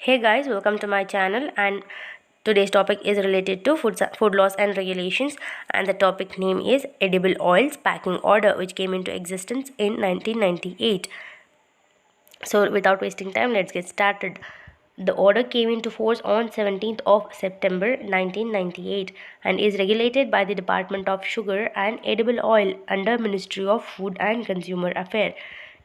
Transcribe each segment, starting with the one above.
Hey guys, welcome to my channel, and today's topic is related to food laws and regulations, and the topic name is Edible Oils Packing Order, which came into existence in 1998. So without wasting time, let's get started. The order came into force on 17th of September 1998 and is regulated by the Department of Sugar and Edible Oil under Ministry of Food and Consumer Affairs.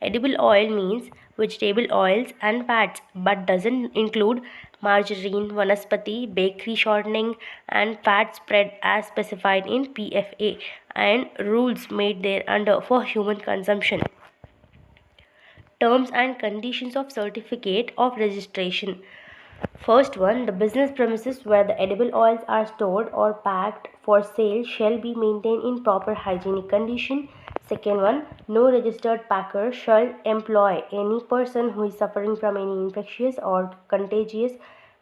Edible oil means vegetable oils and fats but doesn't include margarine, vanaspati, bakery shortening and fat spread as specified in PFA and rules made thereunder for human consumption. Terms and conditions of certificate of registration. First one, the business premises where the edible oils are stored or packed for sale shall be maintained in proper hygienic condition. Second one, no registered packer shall employ any person who is suffering from any infectious or contagious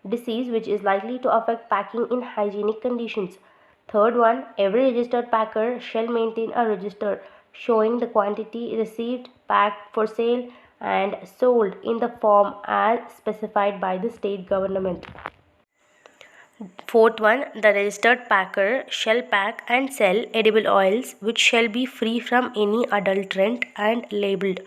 disease which is likely to affect packing in hygienic conditions. Third one, every registered packer shall maintain a register showing the quantity received, packed for sale, and sold in the form as specified by the state government. Fourth one, the registered packer shall pack and sell edible oils which shall be free from any adulterant and labeled.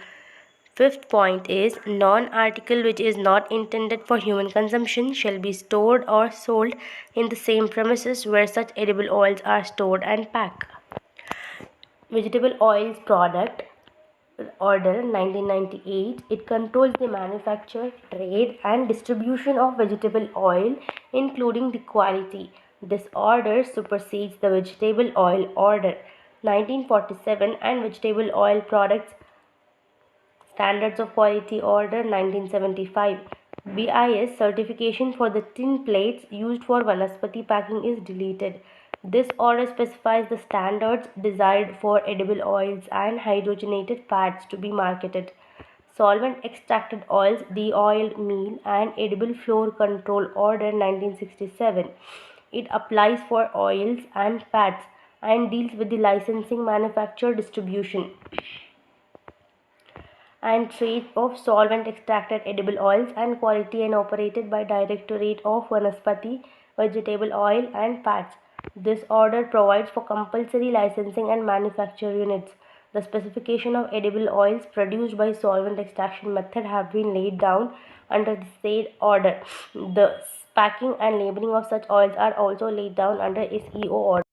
Fifth point is non-article which is not intended for human consumption shall be stored or sold in the same premises where such edible oils are stored and packed. Vegetable oils product Order 1998. It controls the manufacture, trade and distribution of vegetable oil including the quality. This order supersedes the Vegetable Oil Order 1947 and Vegetable Oil Products Standards of Quality Order 1975. BIS certification for the tin plates used for Vanaspati packing is deleted. This order specifies the standards desired for edible oils and hydrogenated fats to be marketed. Solvent extracted oils, the oil meal and edible flour control order 1967. It applies for oils and fats and deals with the licensing, manufacture, distribution and trade of solvent extracted edible oils and quality and operated by Directorate of Vanaspati, Vegetable Oil and Fats. This order provides for compulsory licensing and manufacture units. The specification of edible oils produced by solvent extraction method have been laid down under the said order. The packing and labeling of such oils are also laid down under SEO order.